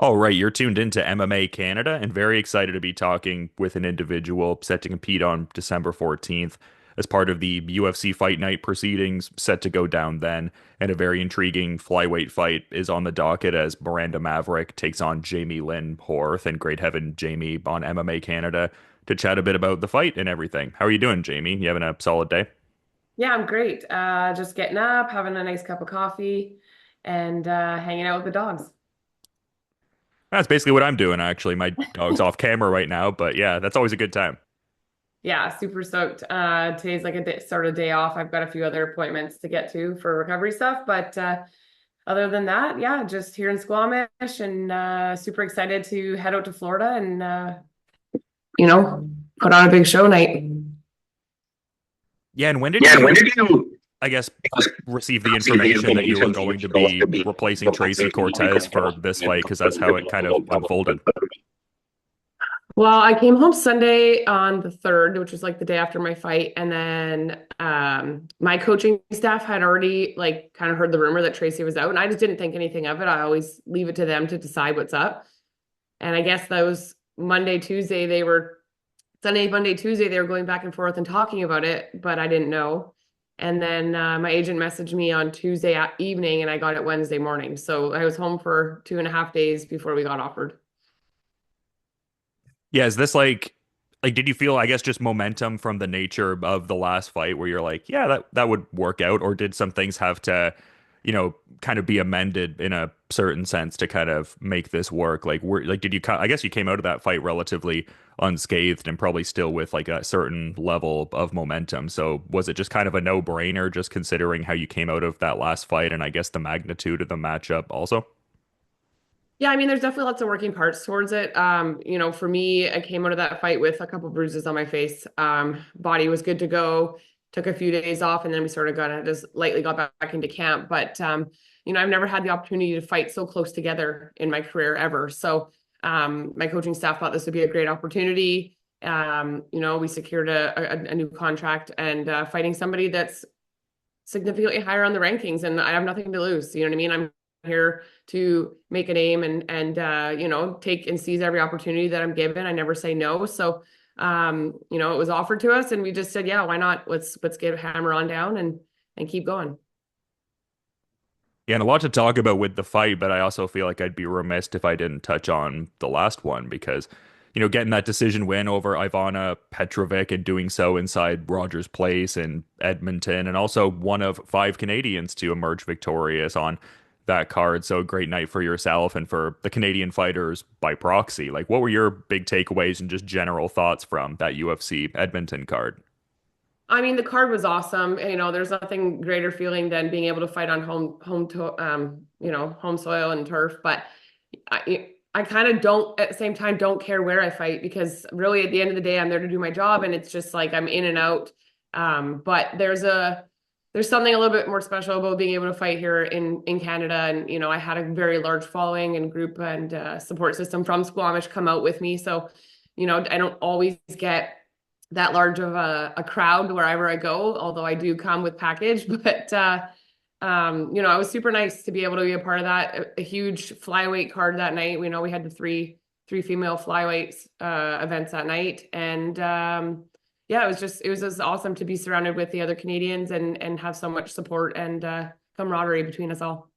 All right, you're tuned into MMA Canada and very excited to be talking with an individual set to compete on December 14th as part of the UFC Fight Night proceedings set to go down then. And a very intriguing flyweight fight is on the docket as Miranda Maverick takes on Jamey-Lyn Horth and great heaven Jamie on MMA Canada to chat a bit about the fight and everything. How are you doing, Jamie? You having a solid day? Yeah, I'm great. Just getting up, having a nice cup of coffee, and hanging out with the dogs. That's basically what I'm doing, actually. My dog's off camera right now, but yeah, that's always a good time. Yeah, super stoked. Today's like a day, sort of day off. I've got a few other appointments to get to for recovery stuff, but other than that, yeah, just here in Squamish and super excited to head out to Florida and you know, put on a big show night. Yeah, and when did Yeah, and when you did you I guess, receive the receive the information that you were information that you going to were going be to be replacing Tracy replacing Cortez for this fight because that's how it kind of unfolded. Well, I came home Sunday on the 3rd, which was like the day after my fight. And then my coaching staff had already like kind of heard the rumor that Tracy was out. And I just didn't think anything of it. I always leave it to them to decide what's up. And I guess that was Monday, Tuesday, Sunday, Monday, Tuesday, they were going back and forth and talking about it, but I didn't know. And then my agent messaged me on Tuesday evening and I got it Wednesday morning. So I was home for 2.5 days before we got offered. Yeah, is this like did you feel, I guess, just momentum from the nature of the last fight where you're like, yeah, that would work out, or did some things have to, kind of be amended in a certain sense to kind of make this work? Did you I guess you came out of that fight relatively unscathed and probably still with like a certain level of momentum. So was it just kind of a no-brainer just considering how you came out of that last fight and I guess the magnitude of the matchup also? Yeah, I mean, there's definitely lots of working parts towards it. For me, I came out of that fight with a couple bruises on my face. Body was good to go. Took a few days off, and then we sort of just lightly got back into camp. But I've never had the opportunity to fight so close together in my career ever. So my coaching staff thought this would be a great opportunity. We secured a new contract and fighting somebody that's significantly higher on the rankings, and I have nothing to lose. You know what I mean? I'm here to make a name and take and seize every opportunity that I'm given. I never say no. So it was offered to us and we just said, yeah, why not? Let's get a hammer on down and keep going. Yeah, and a lot to talk about with the fight, but I also feel like I'd be remiss if I didn't touch on the last one because, getting that decision win over Ivana Petrovic and doing so inside Rogers Place in Edmonton, and also one of five Canadians to emerge victorious on that card. So a great night for yourself and for the Canadian fighters by proxy. Like, what were your big takeaways and just general thoughts from that UFC Edmonton card? I mean, the card was awesome. There's nothing greater feeling than being able to fight on home soil and turf. But I kind of don't, at the same time, don't care where I fight because really at the end of the day, I'm there to do my job and it's just like I'm in and out. But there's something a little bit more special about being able to fight here in Canada. And, I had a very large following and group and support system from Squamish come out with me. So, I don't always get that large of a crowd wherever I go, although I do come with package. But it was super nice to be able to be a part of that. A huge flyweight card that night. We know we had the three female flyweights events that night, and yeah, it was just awesome to be surrounded with the other Canadians and have so much support and camaraderie between us all.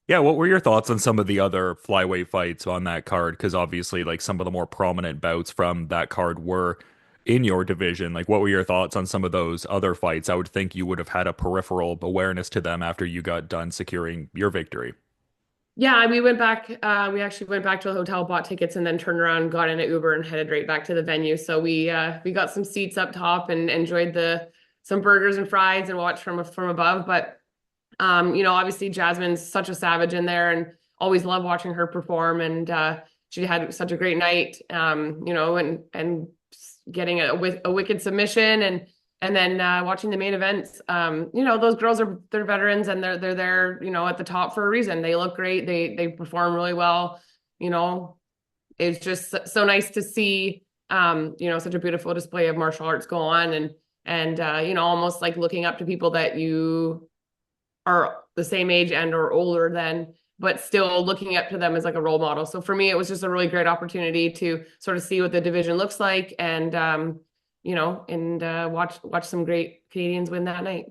Yeah, what were your thoughts on some of the other flyweight fights on that card? Because obviously, like some of the more prominent bouts from that card were in your division. Like, what were your thoughts on some of those other fights? I would think you would have had a peripheral awareness to them after you got done securing your victory. Yeah, we went back. We actually went back to the hotel, bought tickets, and then turned around, got in an Uber, and headed right back to the venue. So we got some seats up top and enjoyed some burgers and fries and watched from above. But obviously Jasmine's such a savage in there, and always love watching her perform. And she had such a great night. And getting a wicked submission and then watching the main events, those girls they're veterans and they're there, at the top for a reason. They look great. They perform really well. It's just so nice to see, such a beautiful display of martial arts go on and almost like looking up to people that you are the same age and or older than, but still looking up to them as like a role model. So for me, it was just a really great opportunity to sort of see what the division looks like and, watch some great Canadians win that night.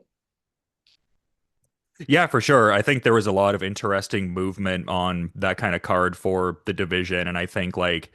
Yeah, for sure. I think there was a lot of interesting movement on that kind of card for the division. And I think like,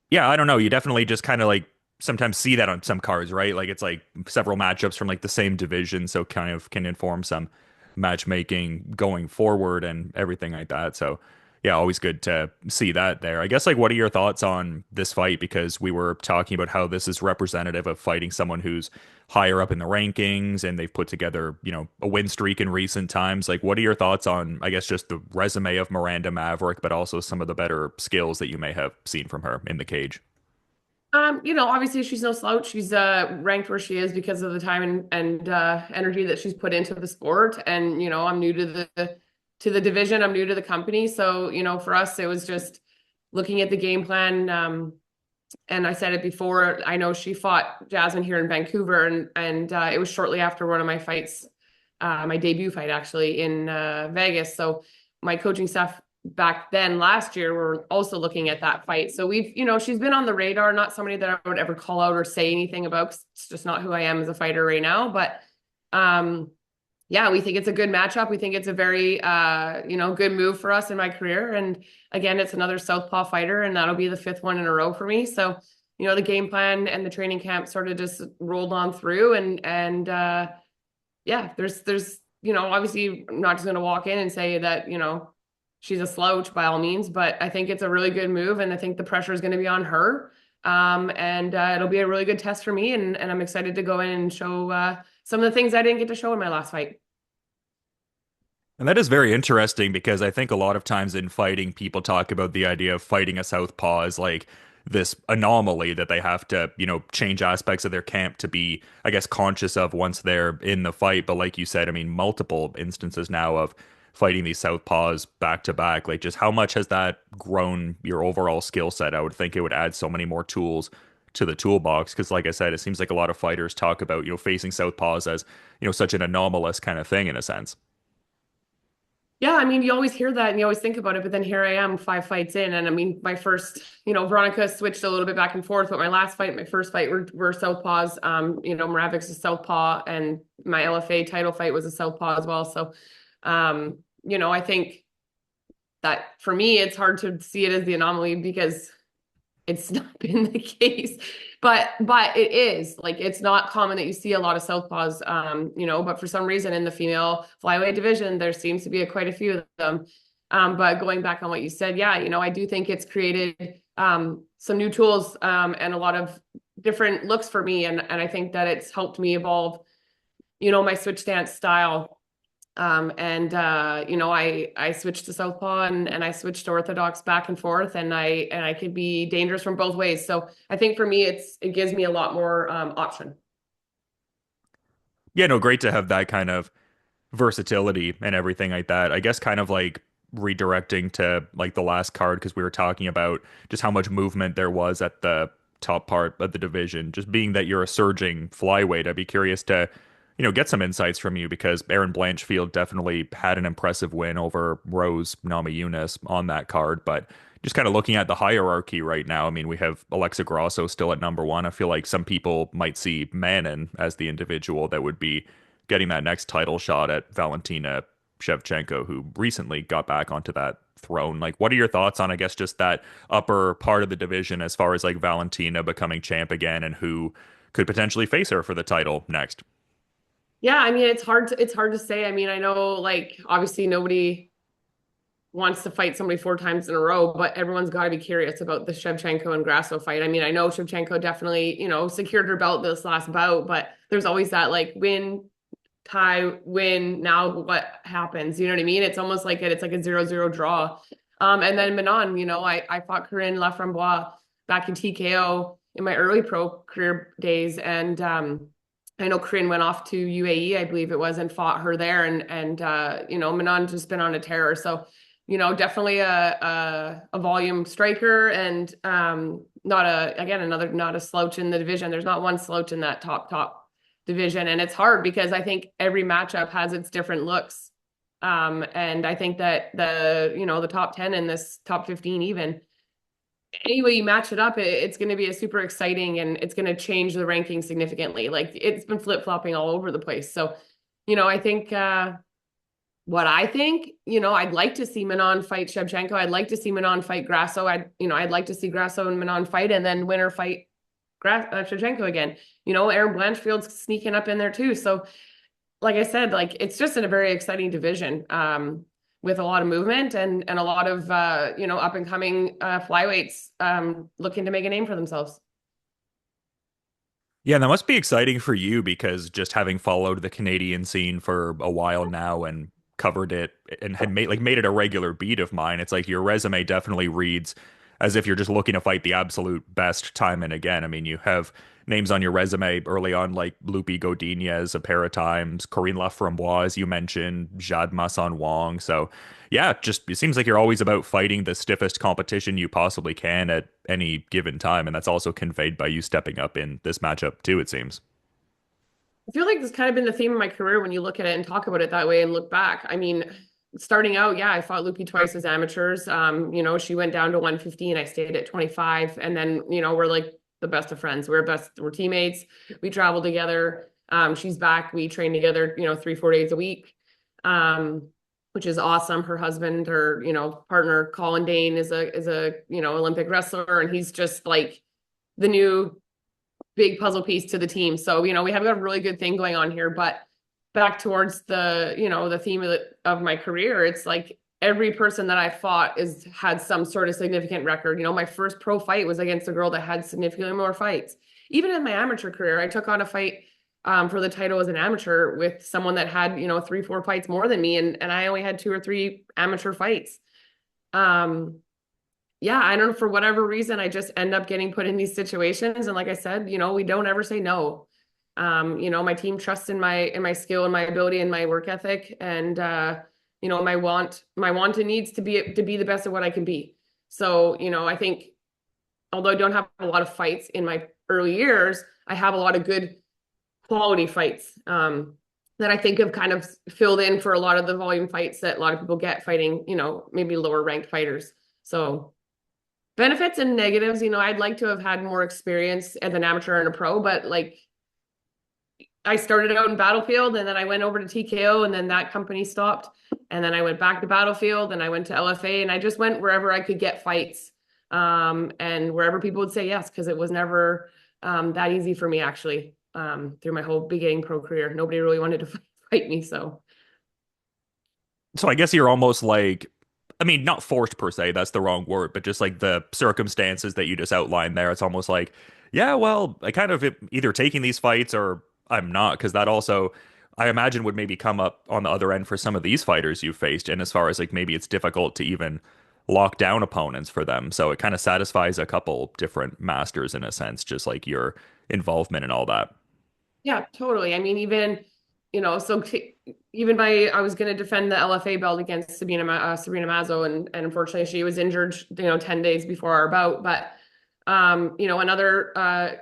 yeah, I don't know. You definitely just kind of like sometimes see that on some cards, right? Like it's like several matchups from like the same division, so kind of can inform some matchmaking going forward and everything like that. So yeah, always good to see that there. I guess like what are your thoughts on this fight? Because we were talking about how this is representative of fighting someone who's higher up in the rankings and they've put together, a win streak in recent times. Like what are your thoughts on, I guess, just the resume of Miranda Maverick, but also some of the better skills that you may have seen from her in the cage? Obviously she's no slouch. She's ranked where she is because of the time and energy that she's put into the sport. And, I'm new to the division. I'm new to the company. So, for us, it was just looking at the game plan. And I said it before, I know she fought Jasmine here in Vancouver and it was shortly after one of my fights, my debut fight actually in Vegas. So my coaching staff back then last year were also looking at that fight. So she's been on the radar, not somebody that I would ever call out or say anything about 'cause it's just not who I am as a fighter right now. But yeah, we think it's a good matchup. We think it's a very good move for us in my career. And again, it's another southpaw fighter, and that'll be the fifth one in a row for me. So, the game plan and the training camp sort of just rolled on through and yeah, there's obviously I'm not just going to walk in and say that, she's a slouch by all means, but I think it's a really good move, and I think the pressure is going to be on her. And it'll be a really good test for me, and I'm excited to go in and show some of the things I didn't get to show in my last fight. And that is very interesting because I think a lot of times in fighting, people talk about the idea of fighting a southpaw as like this anomaly that they have to, change aspects of their camp to be, I guess, conscious of once they're in the fight. But like you said, I mean, multiple instances now of fighting these southpaws back to back. Like, just how much has that grown your overall skill set? I would think it would add so many more tools to the toolbox because, like I said, it seems like a lot of fighters talk about, facing southpaws as, such an anomalous kind of thing in a sense. Yeah, I mean, you always hear that and you always think about it, but then here I am 5 fights in. And I mean, my first, Veronica switched a little bit back and forth, but my first fight were southpaws. Maravic's a southpaw and my LFA title fight was a southpaw as well. So, I think that for me, it's hard to see it as the anomaly because it's not been the case, but it is like it's not common that you see a lot of southpaws, but for some reason in the female flyweight division there seems to be quite a few of them. But going back on what you said, yeah, I do think it's created some new tools and a lot of different looks for me, and I think that it's helped me evolve, my switch stance style. I switched to southpaw and I switched to orthodox back and forth, and I could be dangerous from both ways. So I think for me, it gives me a lot more option. Yeah, no, great to have that kind of versatility and everything like that. I guess kind of like redirecting to like the last card because we were talking about just how much movement there was at the top part of the division. Just being that you're a surging flyweight, I'd be curious to, get some insights from you because Erin Blanchfield definitely had an impressive win over Rose Namajunas on that card. But just kind of looking at the hierarchy right now, I mean, we have Alexa Grasso still at number one. I feel like some people might see Manon as the individual that would be getting that next title shot at Valentina Shevchenko, who recently got back onto that throne. Like, what are your thoughts on, I guess, just that upper part of the division as far as like Valentina becoming champ again and who could potentially face her for the title next? Yeah, I mean, it's hard to say. I mean, I know like obviously nobody wants to fight somebody 4 times in a row, but everyone's got to be curious about the Shevchenko and Grasso fight. I mean, I know Shevchenko definitely, secured her belt this last bout, but there's always that like win, tie, win. Now what happens? You know what I mean? It's almost like it's like a 0-0 draw. And then Manon, I fought Corinne Laframboise back in TKO in my early pro career days, and I know Corinne went off to UAE, I believe it was, and fought her there, and Manon just been on a tear. So, definitely a volume striker, and not a slouch in the division. There's not one slouch in that top division, and it's hard because I think every matchup has its different looks. And I think that the top 10 and this top 15 even, any way you match it up, it's going to be a super exciting and it's going to change the ranking significantly. Like it's been flip-flopping all over the place. So, I think what I think, I'd like to see Manon fight Shevchenko. I'd like to see Manon fight Grasso. I'd like to see Grasso and Manon fight and then winner fight Shevchenko again. Erin Blanchfield's sneaking up in there too. So, like I said, like it's just in a very exciting division with a lot of movement and a lot of up and coming flyweights looking to make a name for themselves. Yeah, that must be exciting for you because just having followed the Canadian scene for a while now and covered it and had made it a regular beat of mine, it's like your resume definitely reads as if you're just looking to fight the absolute best time and again. I mean, you have names on your resume early on like Lupi Godinez a pair of times, Corinne Laframboise, as you mentioned, Jad Masson Wong. So yeah, just it seems like you're always about fighting the stiffest competition you possibly can at any given time, and that's also conveyed by you stepping up in this matchup too, it seems. I feel like this kind of been the theme of my career when you look at it and talk about it that way and look back. I mean, starting out, yeah, I fought Lupi twice as amateurs. She went down to 115. I stayed at 25. And then, we're like the best of friends. We're teammates. We travel together. She's back. We train together, 3, 4 days a week. Which is awesome. Her husband, her, partner, Colin Dane is a Olympic wrestler. And he's just like the new big puzzle piece to the team. So, we have a really good thing going on here, but back towards the theme of my career, it's like every person that I fought had some sort of significant record. My first pro fight was against a girl that had significantly more fights. Even in my amateur career, I took on a fight for the title as an amateur with someone that had, 3, 4 fights more than me. And I only had 2 or 3 amateur fights. Yeah, I don't know, for whatever reason, I just end up getting put in these situations. And like I said, we don't ever say no. My team trusts in my skill and my ability and my work ethic. And my want and needs to be the best of what I can be. So, I think although I don't have a lot of fights in my early years, I have a lot of good quality fights that I think have kind of filled in for a lot of the volume fights that a lot of people get fighting, maybe lower ranked fighters. So benefits and negatives, I'd like to have had more experience as an amateur and a pro, but like I started out in Battlefield and then I went over to TKO and then that company stopped. And then I went back to Battlefield and I went to LFA and I just went wherever I could get fights and wherever people would say yes, because it was never that easy for me actually through my whole beginning pro career. Nobody really wanted to fight me. So I guess you're almost like, I mean, not forced per se, that's the wrong word, but just like the circumstances that you just outlined there. It's almost like, yeah, well, I kind of either taking these fights or I'm not, because that also, I imagine, would maybe come up on the other end for some of these fighters you've faced. And as far as like maybe it's difficult to even lock down opponents for them. So it kind of satisfies a couple different masters in a sense, just like your involvement and all that. Yeah, totally. I mean, even, even I was going to defend the LFA belt against Sabrina Mazzo, and unfortunately she was injured, 10 days before our bout. But, another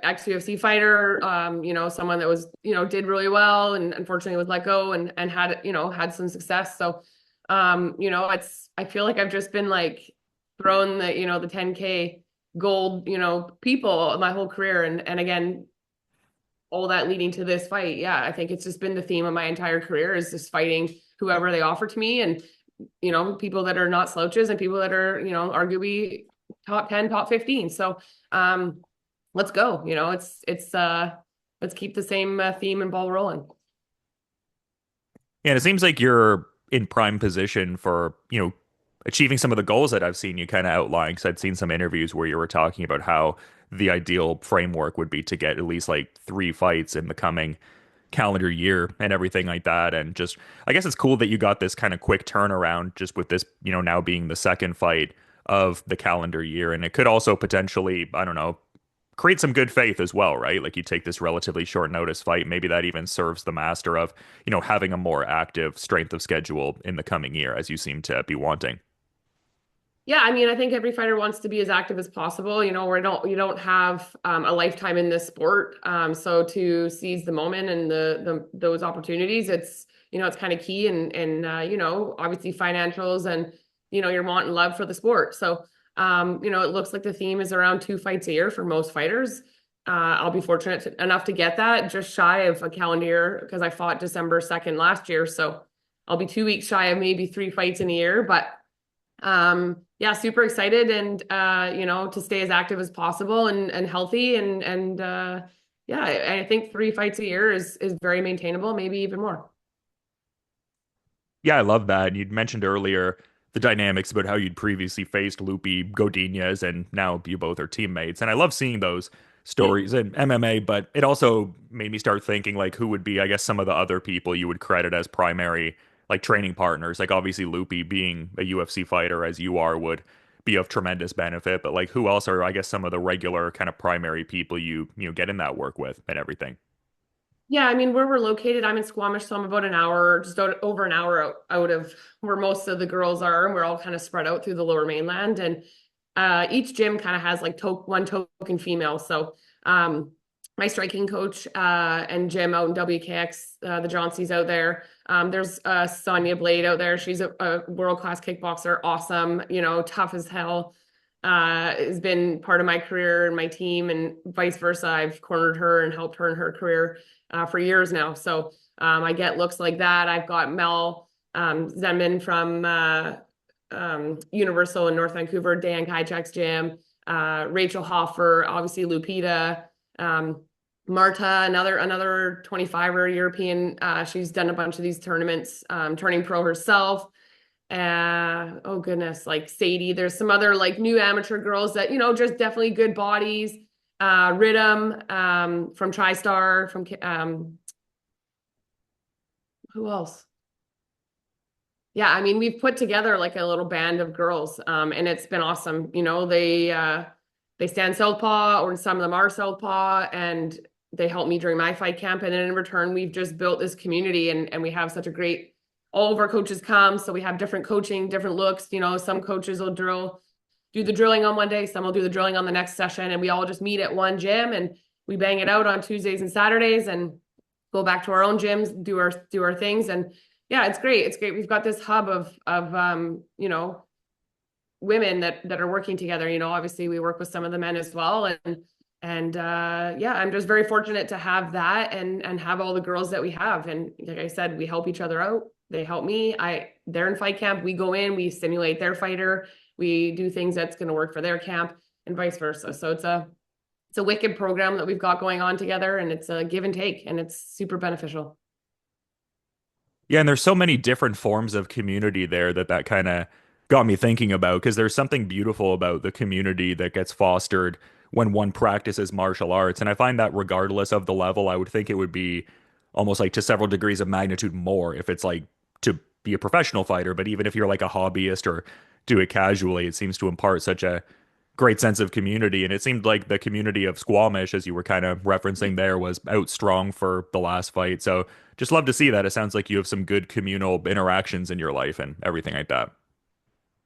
ex-UFC fighter, someone that was, did really well and unfortunately was let go and had, had some success. So, I feel like I've just been like thrown the 10K gold, people my whole career. And again, all that leading to this fight. Yeah, I think it's just been the theme of my entire career is just fighting whoever they offer to me and, people that are not slouches and people that are, arguably top 10, top 15. So let's go. Let's keep the same theme and ball rolling. Yeah, and it seems like you're in prime position for, achieving some of the goals that I've seen you kind of outline. Because I'd seen some interviews where you were talking about how the ideal framework would be to get at least like 3 fights in the coming calendar year and everything like that. And just, I guess it's cool that you got this kind of quick turnaround just with this, now being the second fight of the calendar year. And it could also potentially, I don't know, create some good faith as well, right? Like you take this relatively short notice fight, maybe that even serves the master of, having a more active strength of schedule in the coming year, as you seem to be wanting. Yeah, I mean, I think every fighter wants to be as active as possible. You don't have a lifetime in this sport. So to seize the moment and those opportunities, it's, it's kind of key and obviously financials and, your want and love for the sport. So, it looks like the theme is around 2 fights a year for most fighters. I'll be fortunate enough to get that just shy of a calendar year because I fought December 2nd last year. So I'll be 2 weeks shy of maybe 3 fights in a year, but yeah, super excited and to stay as active as possible and healthy and yeah, I think 3 fights a year is very maintainable, maybe even more. Yeah, I love that. And you'd mentioned earlier the dynamics about how you'd previously faced Lupi Godinez, and now you both are teammates. And I love seeing those stories in MMA, but it also made me start thinking like who would be, I guess, some of the other people you would credit as primary like training partners. Like obviously Lupi being a UFC fighter as you are would be of tremendous benefit, but like who else are, I guess, some of the regular kind of primary people you get in that work with and everything. Yeah, I mean, where we're located, I'm in Squamish, so I'm about an hour, just over an hour out of where most of the girls are, and we're all kind of spread out through the Lower Mainland. And each gym kind of has like one token female. So my striking coach and gym out in WKX, the Johnsons out there. There's Sonia Blade out there. She's a world-class kickboxer, awesome, tough as hell. Has been part of my career and my team, and vice versa. I've cornered her and helped her in her career for years now. So I get looks like that. I've got Mel Zenman from Universal in North Vancouver, Dan Kajak's gym, Rachel Hoffer, obviously Lupita, Marta, another 25er European. She's done a bunch of these tournaments, turning pro herself. Oh goodness, like Sadie. There's some other like new amateur girls that, just definitely good bodies. Rhythm from TriStar, from who else? Yeah, I mean, we've put together like a little band of girls, and it's been awesome. They stand southpaw, or some of them are southpaw, and they help me during my fight camp. And then in return, we've just built this community, and we have such a great. All of our coaches come, so we have different coaching, different looks. Some coaches will do the drilling on one day, some will do the drilling on the next session, and we all just meet at one gym and we bang it out on Tuesdays and Saturdays and go back to our own gyms, do our things. And yeah, it's great. It's great. We've got this hub of women that are working together. Obviously we work with some of the men as well. And yeah, I'm just very fortunate to have that and have all the girls that we have. And like I said, we help each other out. They help me. They're in fight camp. We go in, we simulate their fighter. We do things that's going to work for their camp and vice versa. So it's a wicked program that we've got going on together, and it's a give and take, and it's super beneficial. Yeah, and there's so many different forms of community there that kind of got me thinking about because there's something beautiful about the community that gets fostered when one practices martial arts. And I find that regardless of the level, I would think it would be almost like to several degrees of magnitude more if it's like to be a professional fighter. But even if you're like a hobbyist or do it casually, it seems to impart such a great sense of community. And it seemed like the community of Squamish, as you were kind of referencing there, was out strong for the last fight. So just love to see that. It sounds like you have some good communal interactions in your life and everything like that.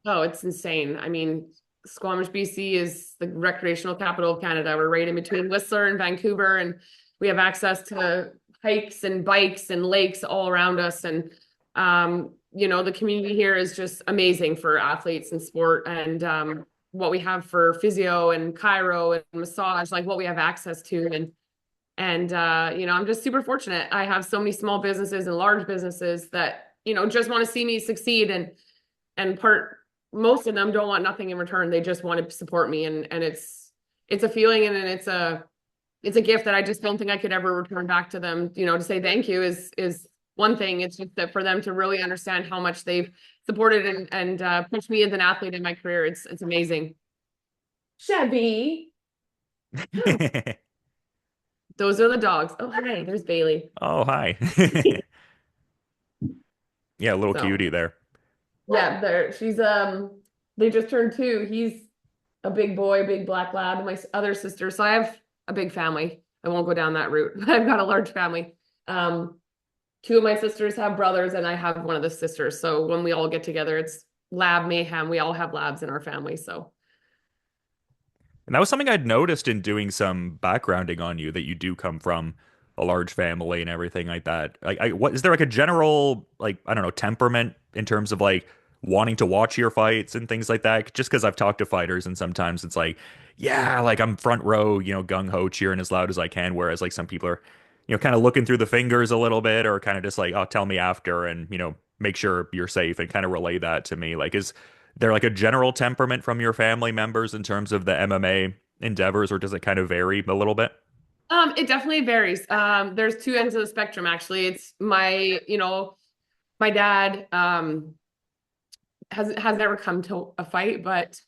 Oh, it's insane. I mean, Squamish, BC is the recreational capital of Canada. We're right in between Whistler and Vancouver, and we have access to hikes and bikes and lakes all around us. And the community here is just amazing for athletes and sport, and what we have for physio and chiro and massage, like what we have access to. And I'm just super fortunate. I have so many small businesses and large businesses that, just want to see me succeed, and most of them don't want nothing in return. They just want to support me. And it's a feeling, and it's a gift that I just don't think I could ever return back to them. To say thank you is one thing. It's just that for them to really understand how much they've supported and pushed me as an athlete in my career. It's amazing. Chevy. Those are the dogs. Oh, hi, there's Bailey. Oh, hi. Yeah, a little So cutie there. yeah, she's they just turned 2. He's a big boy, big black lab. My other sister. So I have a big family. I won't go down that route, but I've got a large family. 2 of my sisters have brothers, and I have one of the sisters. So when we all get together, it's lab mayhem. We all have labs in our family. So And that was something I'd noticed in doing some backgrounding on you that you do come from a large family and everything like that. Like, what is there like a general like I don't know temperament in terms of like wanting to watch your fights and things like that? Just because I've talked to fighters and sometimes it's like, yeah, like I'm front row, gung ho cheering as loud as I can, whereas like some people are, kind of looking through the fingers a little bit or kind of just like, oh, tell me after and make sure you're safe and kind of relay that to me. Like, is there like a general temperament from your family members in terms of the MMA endeavors, or does it kind of vary a little bit? It definitely varies. There's two ends of the spectrum, actually. It's my dad, has never come to a fight, but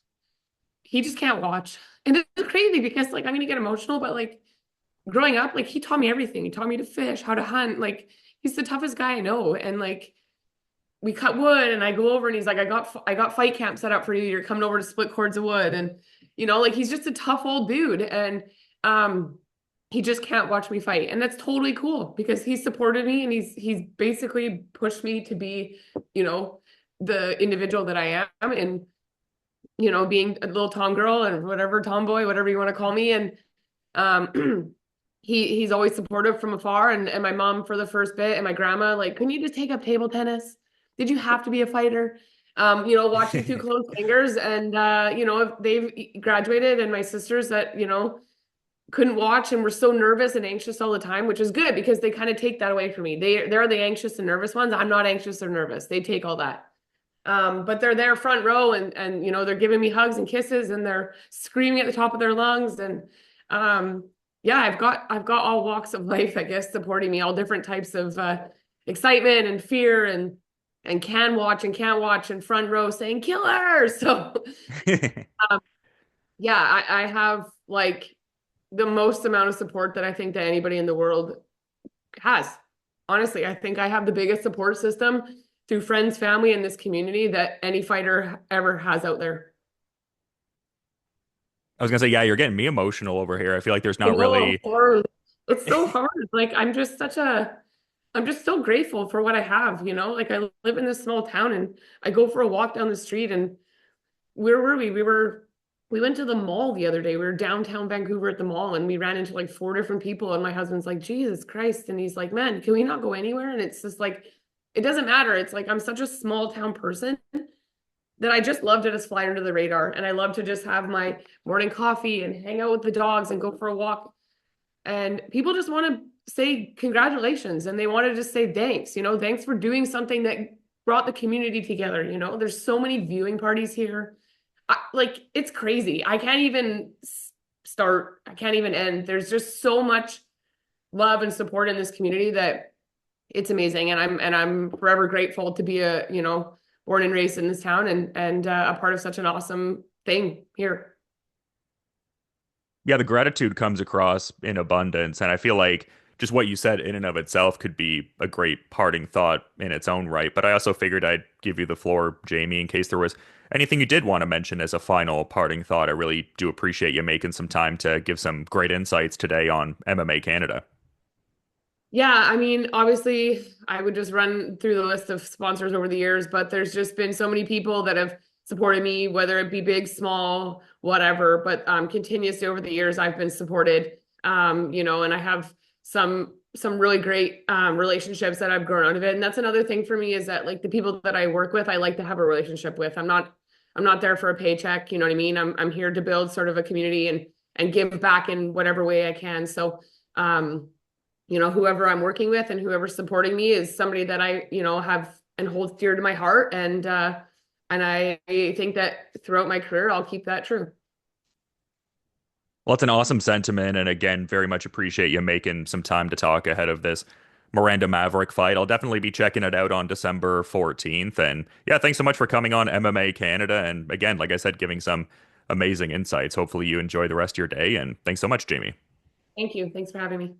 he just can't watch. And it's crazy because like I'm gonna get emotional, but like growing up, like he taught me everything. He taught me to fish, how to hunt. Like he's the toughest guy I know. And like we cut wood and I go over and he's like, I got fight camp set up for you. You're coming over to split cords of wood. And like he's just a tough old dude. And he just can't watch me fight. And that's totally cool because he supported me and he's basically pushed me to be, the individual that I am and being a little tom girl and whatever, tomboy, whatever you want to call me. And he's always supportive from afar. And my mom for the first bit and my grandma, like, couldn't you just take up table tennis? Did you have to be a fighter? Watching through closed fingers. And if they've graduated and my sisters that, couldn't watch and were so nervous and anxious all the time, which is good because they kind of take that away from me. They're the anxious and nervous ones. I'm not anxious or nervous. They take all that. But they're there front row and they're giving me hugs and kisses and they're screaming at the top of their lungs. And yeah, I've got all walks of life, I guess, supporting me, all different types of excitement and fear and can watch and can't watch and front row saying kill her. So um, yeah, I have like the most amount of support that I think that anybody in the world has. Honestly, I think I have the biggest support system through friends, family, and this community that any fighter ever has out there. I was gonna say, yeah, you're getting me emotional over here. I feel like there's I not know, really. or it's so hard. Like I'm just so grateful for what I have, Like I live in this small town and I go for a walk down the street and where were we? We went to the mall the other day. We were downtown Vancouver at the mall and we ran into like four different people and my husband's like, Jesus Christ. And he's like, man, can we not go anywhere? And it's just like, it doesn't matter. It's like I'm such a small town person that I just love to just fly under the radar. And I love to just have my morning coffee and hang out with the dogs and go for a walk. And people just want to say congratulations and they want to just say thanks, thanks for doing something that brought the community together. There's so many viewing parties here. Like it's crazy. I can't even start. I can't even end. There's just so much love and support in this community that it's amazing. And I'm forever grateful to be born and raised in this town and a part of such an awesome thing here. Yeah, the gratitude comes across in abundance, and I feel like just what you said in and of itself could be a great parting thought in its own right. But I also figured I'd give you the floor, Jamie, in case there was anything you did want to mention as a final parting thought. I really do appreciate you making some time to give some great insights today on MMA Canada. Yeah, I mean, obviously, I would just run through the list of sponsors over the years, but there's just been so many people that have supported me, whether it be big, small, whatever. But continuously over the years, I've been supported. And I have some really great relationships that I've grown out of it. And that's another thing for me is that like the people that I work with, I like to have a relationship with. I'm not there for a paycheck. You know what I mean? I'm here to build sort of a community and give back in whatever way I can. So whoever I'm working with and whoever's supporting me is somebody that I, have and hold dear to my heart. And I think that throughout my career, I'll keep that true. Well, it's an awesome sentiment, and again, very much appreciate you making some time to talk ahead of this Miranda Maverick fight. I'll definitely be checking it out on December 14th. And yeah, thanks so much for coming on MMA Canada. And again, like I said, giving some amazing insights. Hopefully you enjoy the rest of your day. And thanks so much, Jamie. Thank you. Thanks for having me.